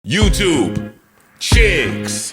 YouTube, chicks.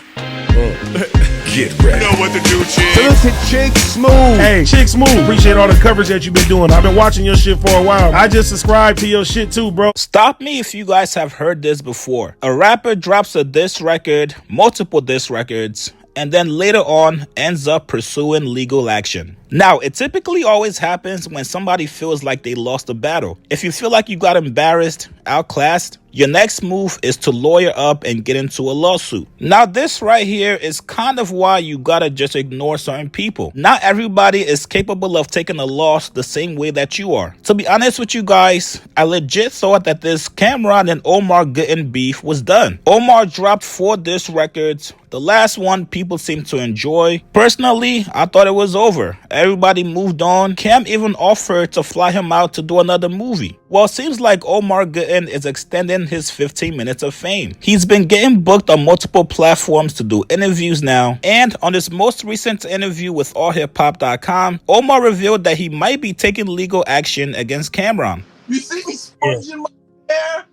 Get ready. You know what to do, chicks. Look at Chick Smooth. Hey, Chick Smooth, appreciate all the coverage that you've been doing. I've been watching your shit for a while. I just subscribed to your shit too, bro. Stop me if you guys have heard this before. A rapper drops a diss record, multiple diss records, and then later on ends up pursuing legal action. Now, it typically always happens when somebody feels like they lost a battle. If you feel like you got embarrassed, outclassed, your next move is to lawyer up and get into a lawsuit. Now, this right here is kind of why you gotta just ignore certain people. Not everybody is capable of taking a loss the same way that you are. To be honest with you guys, I legit thought that this Cameron and Omar getting beef was done. Omar dropped 4 diss records. The last one people seem to enjoy. Personally, I thought it was over. Everybody moved on. Cam even offered to fly him out to do another movie. Well, it seems like Omar Gooden is extending his 15 minutes of fame. He's been getting booked on multiple platforms to do interviews now. And on his most recent interview with allhiphop.com, Omar revealed that he might be taking legal action against Cameron. You see me sponging my hair?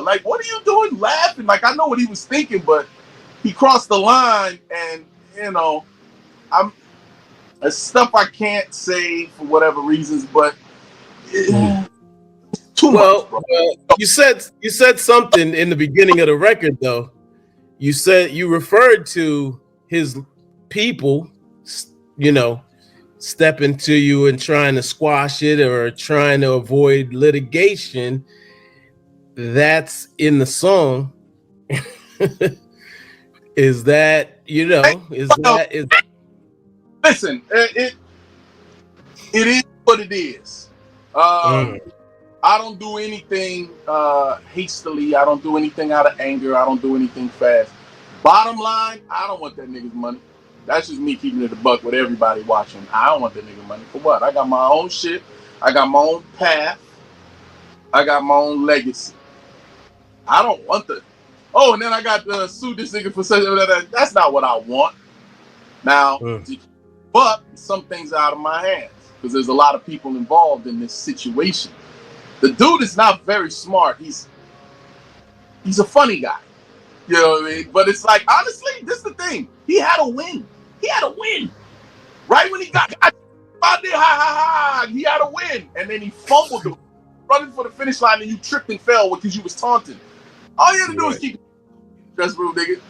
Like, what are you doing laughing? Like, I know what he was thinking, but he crossed the line, and, it's stuff I can't say for whatever reasons, but too much, bro. You said something in the beginning of the record, though. You said you referred to his people, stepping to you and trying to squash it or trying to avoid litigation. That's in the song. Is that, Listen, it is what it is. I don't do anything hastily. I don't do anything out of anger. I don't do anything fast. Bottom line, I don't want that nigga's money. That's just me keeping it a buck with everybody watching. I don't want that nigga money. For what? I got my own shit. I got my own path. I got my own legacy. I don't want the... Oh, and then I got to sue this nigga for such... That's not what I want. Now, but some things are out of my hands because there's a lot of people involved in this situation. The dude is not very smart. He's a funny guy. You know what I mean? But it's like, honestly, this is the thing. He had a win. Right when he got out there, he had a win. And then he fumbled the running for the finish line and you tripped and fell because you was taunting. All you had to do was keep the dress room, nigga.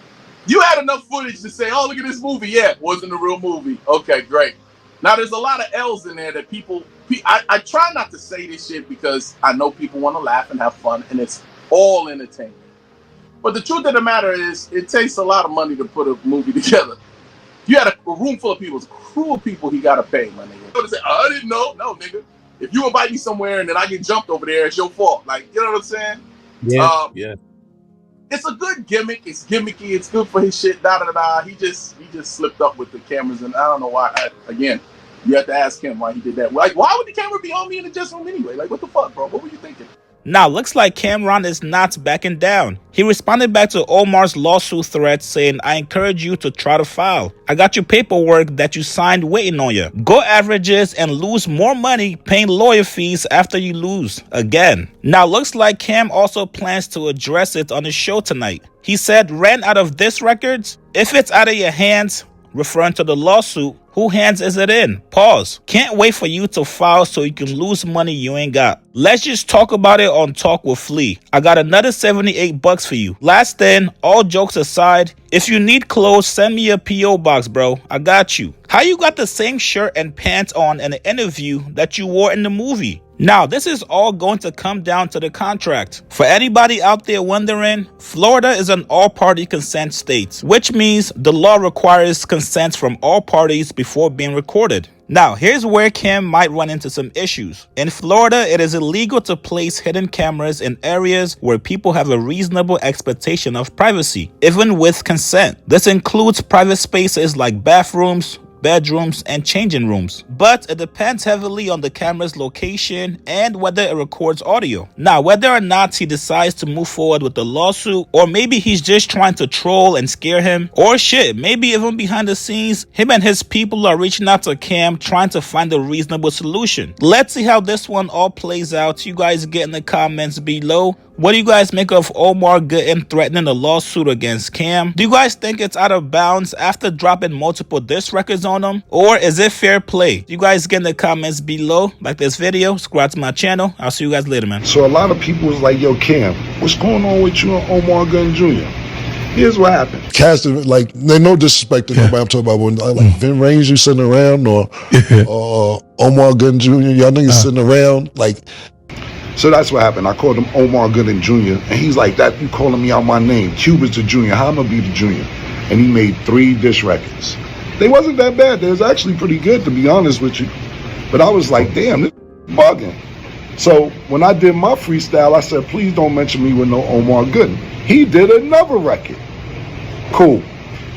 You had enough footage to say, oh, look at this movie. Yeah, it wasn't a real movie. Okay, great. Now, there's a lot of L's in there that I try not to say this shit because I know people want to laugh and have fun, and it's all entertainment. But the truth of the matter is, it takes a lot of money to put a movie together. You had a room full of people, it's a crew of people he got to pay, my nigga. You say, oh, I didn't know. No, nigga. If you invite me somewhere and then I get jumped over there, it's your fault. Like, you know what I'm saying? Yeah. It's a good gimmick. It's gimmicky. It's good for his shit. He just slipped up with the cameras, and I don't know why. Again, you have to ask him why he did that. Like, why would the camera be on me in the dressing room anyway? Like, what the fuck, bro? What were you thinking? Now, looks like Cameron is not backing down. He responded back to Omar's lawsuit threat saying, I encourage you to try to file. I got your paperwork that you signed waiting on you. Go averages and lose more money paying lawyer fees after you lose again. Now, looks like Cam also plans to address it on his show tonight. He said, ran out of diss records? If it's out of your hands, referring to the lawsuit, who hands is it in? Pause. Can't wait for you to file so you can lose money you ain't got. Let's just talk about it on Talk with Flea. I got another $78 for you. Last thing, all jokes aside, if you need clothes, send me a P.O. box, bro. I got you. How you got the same shirt and pants on in the interview that you wore in the movie? Now, this is all going to come down to the contract. For anybody out there wondering, Florida is an all-party consent state, which means the law requires consent from all parties before being recorded. Now, here's where Cam might run into some issues. In Florida, it is illegal to place hidden cameras in areas where people have a reasonable expectation of privacy, even with consent. This includes private spaces like bathrooms, bedrooms, and changing rooms. But it depends heavily on the camera's location and whether it records audio. Now, whether or not he decides to move forward with the lawsuit, or maybe he's just trying to troll and scare him, or shit, maybe even behind the scenes, him and his people are reaching out to Cam trying to find a reasonable solution. Let's see how this one all plays out. You guys get in the comments below. What do you guys make of Omar Gooden threatening a lawsuit against Cam? Do you guys think it's out of bounds after dropping multiple diss records on him? Or is it fair play? You guys get in the comments below. Like this video, subscribe to my channel. I'll see you guys later, man. So a lot of people was like, yo, Cam, what's going on with you and Omar Gooden Jr.? Here's what happened. Casting, like, no disrespect to nobody. I'm talking about when, like, Vin Range, you sitting around, or Omar Gooden Jr., y'all niggas sitting around, like. So that's what happened. I called him Omar Gooden Jr. And he's like, that you calling me out my name. Cuba's the junior. How am I be the junior? And he made 3 diss records. They wasn't that bad. They was actually pretty good, to be honest with you. But I was like, damn, this is bugging. So when I did my freestyle, I said, please don't mention me with no Omar Gooden. He did another record. Cool.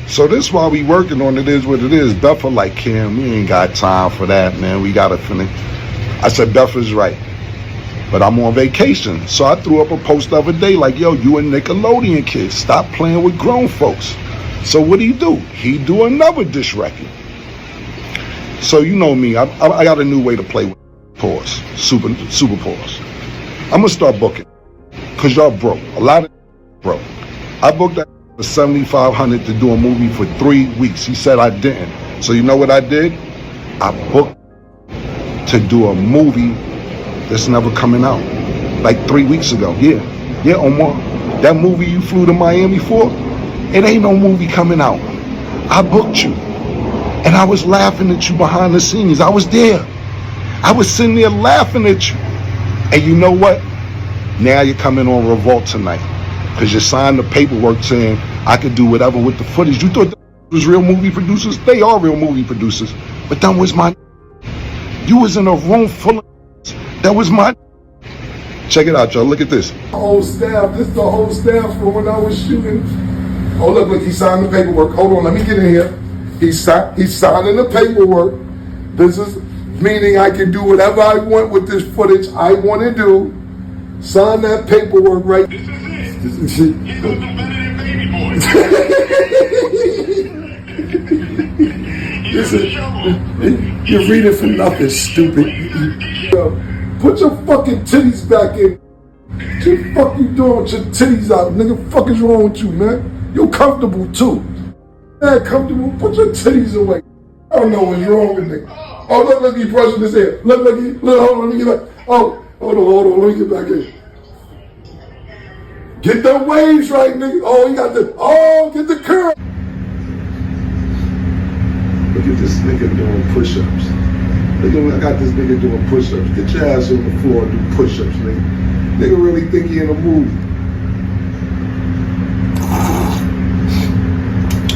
So this while we working on It Is What It Is, Buffer like, Cam, we ain't got time for that, man. We got to finish. I said, Buffer's right. But I'm on vacation. So I threw up a post the other day like, yo, you a Nickelodeon kid. Stop playing with grown folks. So what do? He do another diss record. So you know me, I got a new way to play with pause, super pause. I'm gonna start booking, cause y'all broke. A lot of broke. I booked that for $7,500 to do a movie for 3 weeks. He said I didn't. So you know what I did? I booked to do a movie that's never coming out. Like 3 weeks ago. Yeah, Omar. That movie you flew to Miami for, it ain't no movie coming out. I booked you. And I was laughing at you behind the scenes. I was there. I was sitting there laughing at you. And you know what? Now you're coming on Revolt tonight. Because you signed the paperwork saying I could do whatever with the footage. You thought that was real movie producers? They are real movie producers. But that was my... You was in a room full of... That was my... Check it out, y'all. Look at this. Whole staff. This is the whole staff from when I was shooting. Oh, look, he signed the paperwork. Hold on, let me get in here. He's signing the paperwork. This is meaning I can do whatever I want with this footage I want to do. Sign that paperwork right. This is it. He's looking better than Baby Boy. Listen, you're reading for nothing, stupid. Put your fucking titties back in. What the fuck you doing with your titties out, nigga? What the fuck is wrong with you, man? You're comfortable too. Man, comfortable. Put your titties away. I don't know what's wrong with nigga. Oh, look, he brushing his hair. Look, hold on, let me get back. Oh, hold on, let me get back in. Get the waves right, nigga. Oh, he got the, get the curl. Look at this nigga doing push-ups. Look, I got this nigga doing push-ups. Get your ass on the floor and do push-ups, nigga. Nigga really think he in a movie.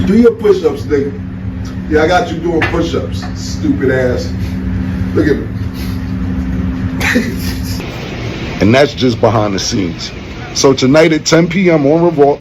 Do your push-ups, nigga. Yeah, I got you doing push-ups, stupid ass. Look at me. And that's just behind the scenes. So tonight at 10 p.m. on Revolt,